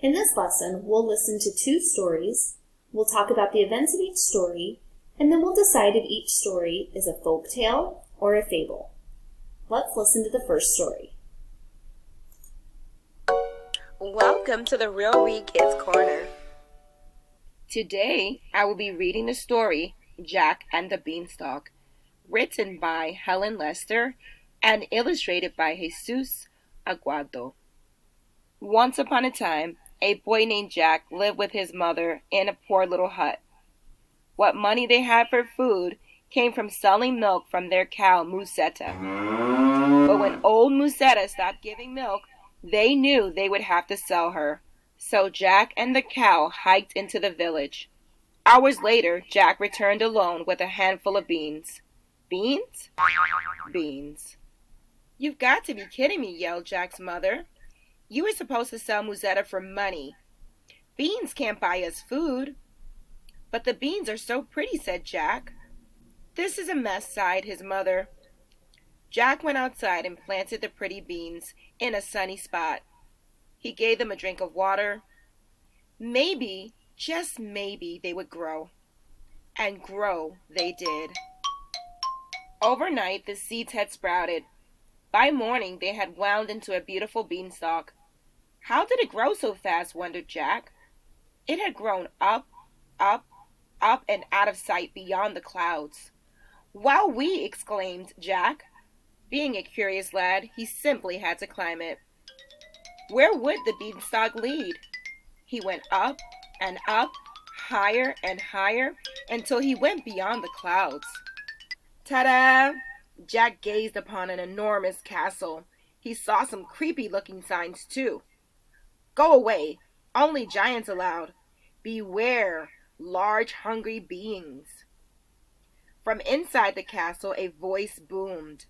In this lesson, we'll listen to 2 stories, we'll talk about the events of each story, and then we'll decide if each story is a folk tale or a fable. Let's listen to the first story. Welcome to the Real Read Kids Corner. Today, I will be reading the story Jack and the Beanstalk, written by Helen Lester and illustrated by Jesus Aguado. Once upon a time, a boy named Jack lived with his mother in a poor little hut. What money they had for food came from selling milk from their cow, Musetta. But when old Musetta stopped giving milk, they knew they would have to sell her. So Jack and the cow hiked into the village. Hours later, Jack returned alone with a handful of beans. Beans? Beans. "You've got to be kidding me," yelled Jack's mother. "You were supposed to sell Musetta for money. Beans can't buy us food." "But the beans are so pretty," said Jack. "This is a mess," sighed his mother. Jack went outside and planted the pretty beans in a sunny spot. He gave them a drink of water. Maybe, just maybe, they would grow. And grow they did. Overnight, the seeds had sprouted. By morning, they had wound into a beautiful beanstalk. How did it grow so fast, wondered Jack. It had grown up, up, up, and out of sight beyond the clouds. "Wowee!" exclaimed Jack. Being a curious lad, he simply had to climb it. Where would the beanstalk lead? He went up and up, higher and higher, until he went beyond the clouds. Ta-da! Jack gazed upon an enormous castle. He saw some creepy-looking signs, too. "Go away! Only giants allowed. Beware, large, hungry beings." From inside the castle, a voice boomed.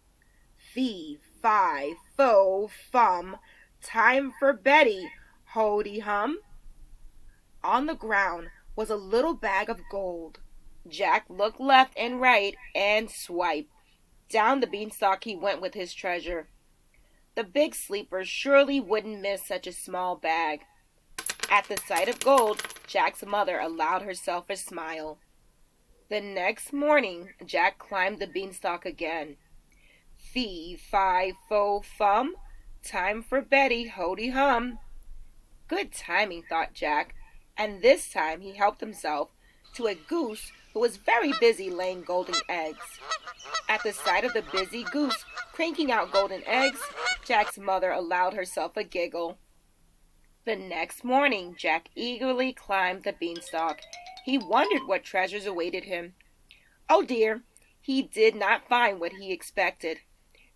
"Fee, fi, fo, fum, time for Betty, ho-de-hum." On the ground was a little bag of gold. Jack looked left and right and swiped. Down the beanstalk he went with his treasure. The big sleeper surely wouldn't miss such a small bag. At the sight of gold, Jack's mother allowed herself a smile. The next morning, Jack climbed the beanstalk again. "Fee, fi, fo, fum, time for Betty, ho-de-hum." Good timing, thought Jack, and this time he helped himself to a goose who was very busy laying golden eggs. At the sight of the busy goose cranking out golden eggs, Jack's mother allowed herself a giggle. The next morning, Jack eagerly climbed the beanstalk. He wondered what treasures awaited him. Oh dear, he did not find what he expected.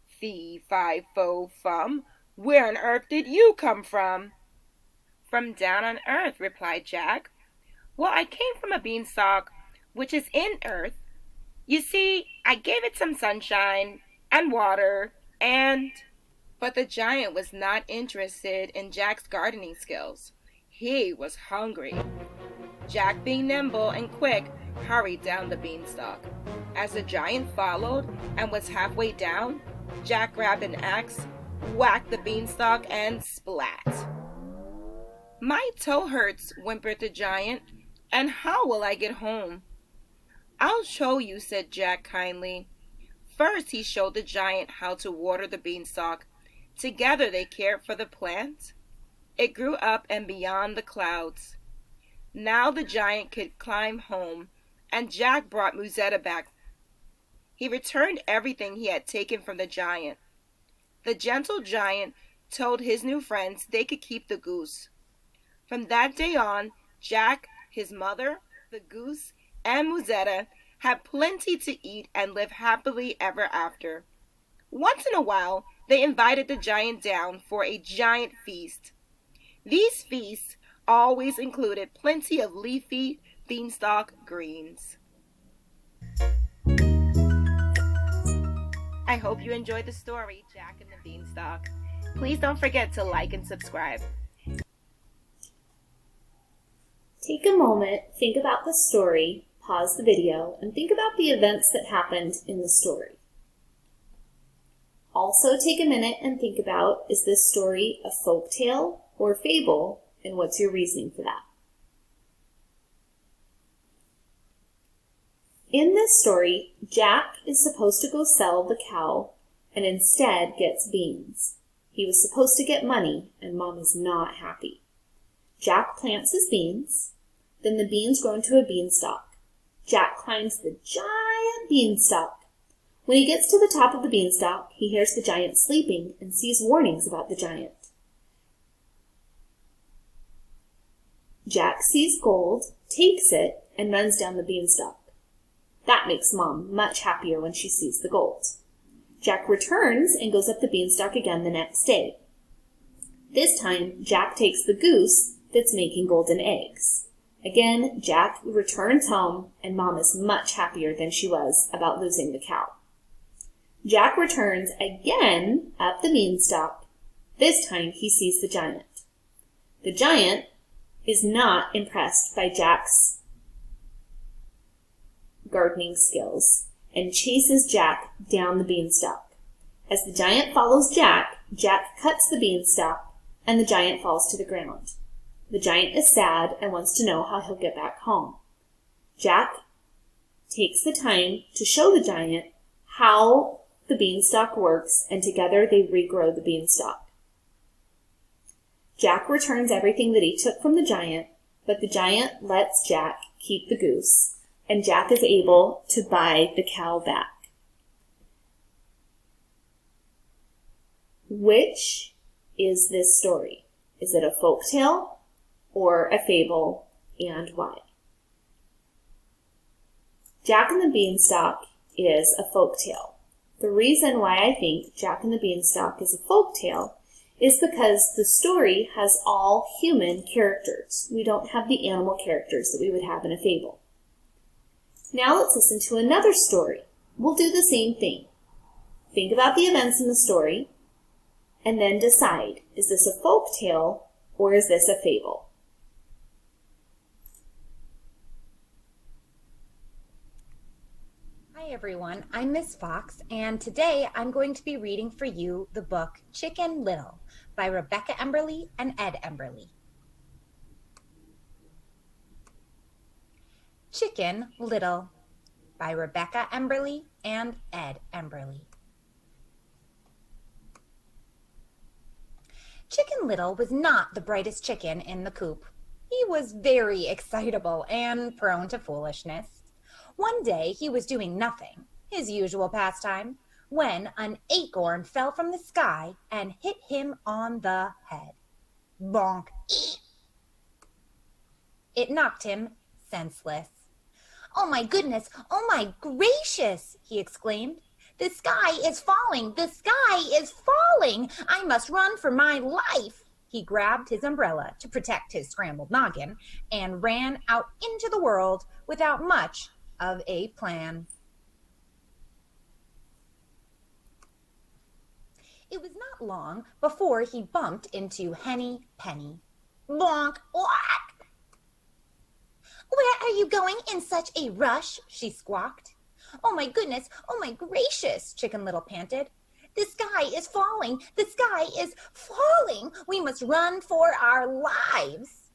"Fee, fi, fo, fum, where on earth did you come from?" "From down on earth," replied Jack. "Well, I came from a beanstalk, which is in earth. You see, I gave it some sunshine and water and—" But the giant was not interested in Jack's gardening skills. He was hungry. Jack, being nimble and quick, hurried down the beanstalk. As the giant followed and was halfway down, Jack grabbed an axe, whacked the beanstalk, and splat. "My toe hurts," whimpered the giant, "and how will I get home?" "I'll show you," said Jack kindly. First, he showed the giant how to water the beanstalk. Together they cared for the plant. It grew up and beyond the clouds. Now the giant could climb home, and Jack brought Musetta back. He returned everything he had taken from the giant. The gentle giant told his new friends they could keep the goose. From that day on, Jack, his mother, the goose, and Musetta had plenty to eat and lived happily ever after. Once in a while, they invited the giant down for a giant feast. These feasts always included plenty of leafy beanstalk greens. I hope you enjoyed the story, Jack and the Beanstalk. Please don't forget to like and subscribe. Take a moment, think about the story, pause the video, and think about the events that happened in the story. Also take a minute and think about, is this story a folk tale or fable, And what's your reasoning for that? In this story, Jack is supposed to go sell the cow and instead gets beans. He was supposed to get money, and Mom is not happy. Jack plants his beans, then the beans grow into a beanstalk. Jack climbs the giant beanstalk. When he gets to the top of the beanstalk, he hears the giant sleeping and sees warnings about the giant. Jack sees gold, takes it, and runs down the beanstalk. That makes Mom much happier when she sees the gold. Jack returns and goes up the beanstalk again the next day. This time, Jack takes the goose that's making golden eggs. Again, Jack returns home, and Mom is much happier than she was about losing the cow. Jack returns again up the beanstalk. This time, he sees the giant. The giant is not impressed by Jack's gardening skills and chases Jack down the beanstalk. As the giant follows Jack, Jack cuts the beanstalk and the giant falls to the ground. The giant is sad and wants to know how he'll get back home. Jack takes the time to show the giant how the beanstalk works, and together they regrow the beanstalk. Jack returns everything that he took from the giant, but the giant lets Jack keep the goose, and Jack is able to buy the cow back. Which is this story? Is it a folk tale or a fable, and why? Jack and the Beanstalk is a folk tale. The reason why I think Jack and the Beanstalk is a folk tale is because the story has all human characters. We don't have the animal characters that we would have in a fable. Now let's listen to another story. We'll do the same thing. Think about the events in the story, and then decide, is this a folk tale or is this a fable? Hi everyone, I'm Miss Fox, and today I'm going to be reading for you the book Chicken Little by Rebecca Emberly and Ed Emberly. Chicken Little by Rebecca Emberly and Ed Emberly. Chicken Little was not the brightest chicken in the coop. He was very excitable and prone to foolishness. One day he was doing nothing, his usual pastime, when an acorn fell from the sky and hit him on the head. Bonk! It knocked him senseless. "Oh my goodness! Oh my gracious!" he exclaimed. "The sky is falling! The sky is falling! I must run for my life!" He grabbed his umbrella to protect his scrambled noggin and ran out into the world without much of a plan. It was not long before he bumped into Henny Penny. Bonk! Whack! "Where are you going in such a rush?" she squawked. "Oh my goodness! Oh my gracious!" Chicken Little panted. "The sky is falling! The sky is falling! We must run for our lives!"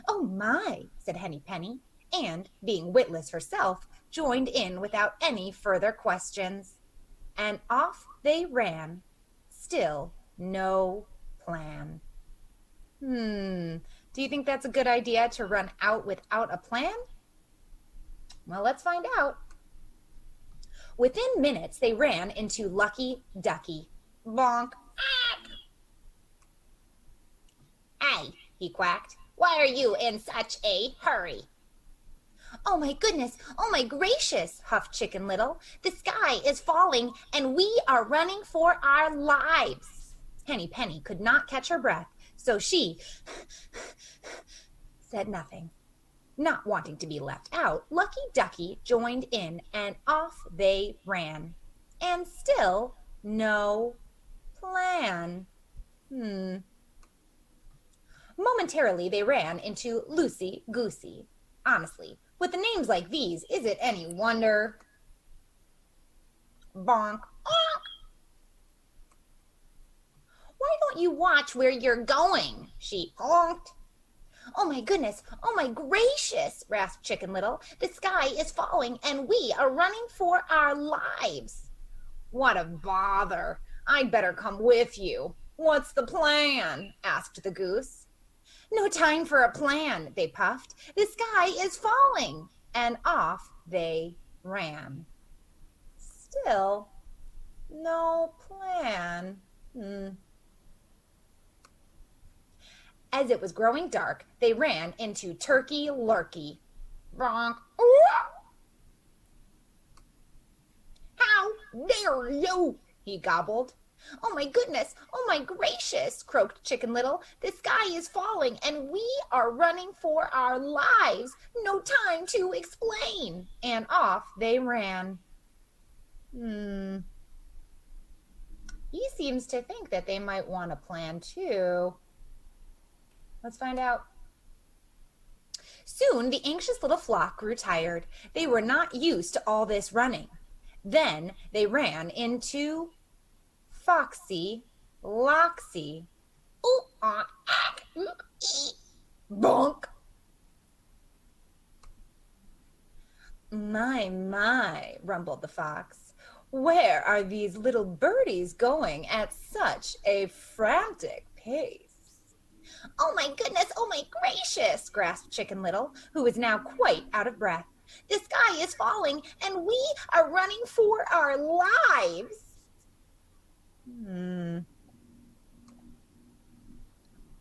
"Oh my!" said Henny Penny, and, being witless herself, joined in without any further questions. And off they ran. Still no plan. Do you think that's a good idea to run out without a plan? Well, let's find out. Within minutes, they ran into Lucky Ducky. Bonk! "Hey," he quacked, "why are you in such a hurry?" "Oh my goodness, oh my gracious," huffed Chicken Little. "The sky is falling and we are running for our lives." Henny Penny could not catch her breath, so she said nothing. Not wanting to be left out, Lucky Ducky joined in and off they ran. And still no plan. Momentarily they ran into Loosey Goosey. Honestly, with the names like these, is it any wonder? Bonk! Bonk! "Why don't you watch where you're going?" she honked. Oh my goodness, oh my gracious, rasped Chicken Little. The sky is falling and we are running for our lives. What a bother. I'd better come with you. What's the plan? Asked the goose. No time for a plan, they puffed. The sky is falling. And off they ran. Still, no plan. As it was growing dark, they ran into Turkey Lurkey. Bronk. How dare you? He gobbled. Oh my goodness, oh my gracious, croaked Chicken Little. The sky is falling and we are running for our lives. No time to explain. And off they ran. He seems to think that they might want a plan too. Let's find out. Soon the anxious little flock grew tired. They were not used to all this running. Then they ran into Foxy Loxy. Ooh, bonk. My, rumbled the fox. Where are these little birdies going at such a frantic pace? Oh my goodness, oh my gracious, grasped Chicken Little, who was now quite out of breath. The sky is falling and we are running for our lives.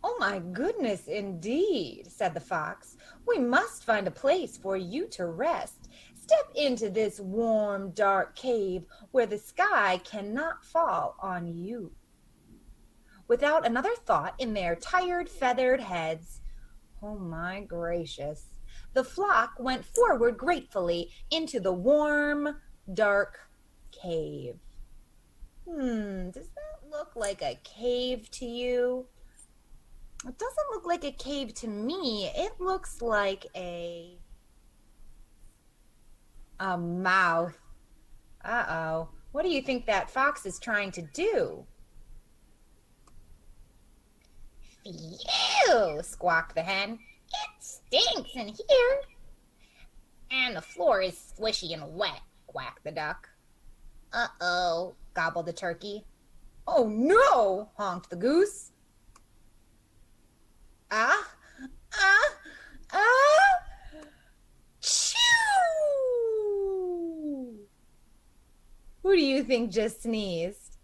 Oh my goodness, indeed, said the fox. We must find a place for you to rest. Step into this warm, dark cave where the sky cannot fall on you. Without another thought in their tired, feathered heads, oh my gracious, the flock went forward gratefully into the warm, dark cave. Does that look like a cave to you? It doesn't look like a cave to me. It looks like a mouth. Uh-oh. What do you think that fox is trying to do? Phew, squawked the hen. It stinks in here. And the floor is squishy and wet, quacked the duck. Uh-oh, gobbled the turkey. Oh no, honked the goose. Choo! Who do you think just sneezed?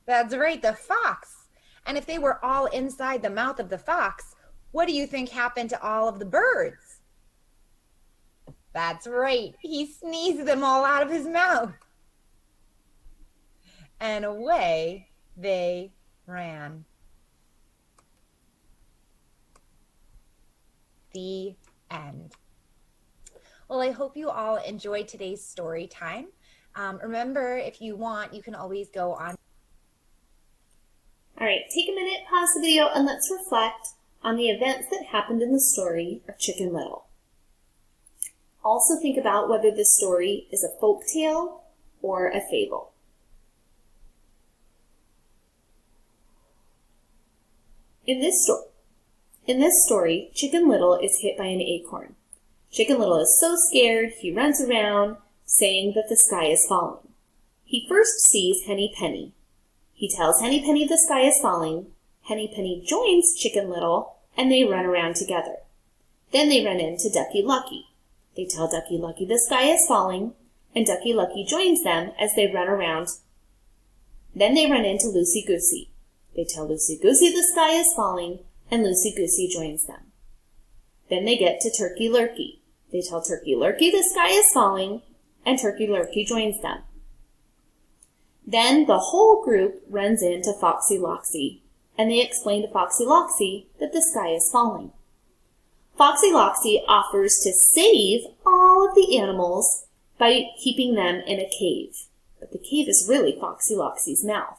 That's right, the fox. And if they were all inside the mouth of the fox, what do you think happened to all of the birds? That's right, he sneezed them all out of his mouth. And away they ran. The end. Well, I hope you all enjoyed today's story time. Remember, if you want, you can always go on. All right, take a minute, pause the video, and let's reflect on the events that happened in the story of Chicken Little. Also think about whether this story is a folk tale or a fable. In this story, Chicken Little is hit by an acorn. Chicken Little is so scared, he runs around, saying that the sky is falling. He first sees Henny Penny. He tells Henny Penny the sky is falling. Henny Penny joins Chicken Little, and they run around together. Then they run into Ducky Lucky. They tell Ducky Lucky the sky is falling, and Ducky Lucky joins them as they run around. Then they run into Loosey Goosey. They tell Loosey Goosey the sky is falling, and Loosey Goosey joins them. Then they get to Turkey Lurkey. They tell Turkey Lurkey the sky is falling, and Turkey Lurkey joins them. Then the whole group runs into Foxy Loxy, and they explain to Foxy Loxy that the sky is falling. Foxy Loxy offers to save all of the animals by keeping them in a cave, but the cave is really Foxy Loxy's mouth.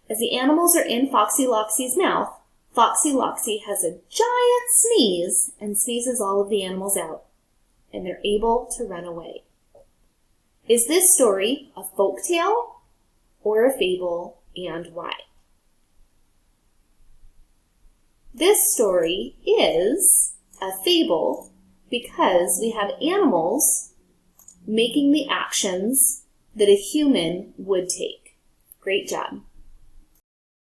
As the animals are in Foxy Loxy's mouth, Foxy Loxy has a giant sneeze and sneezes all of the animals out, and they're able to run away. Is this story a folk tale or a fable, and why? This story is a fable because we have animals making the actions that a human would take. Great job.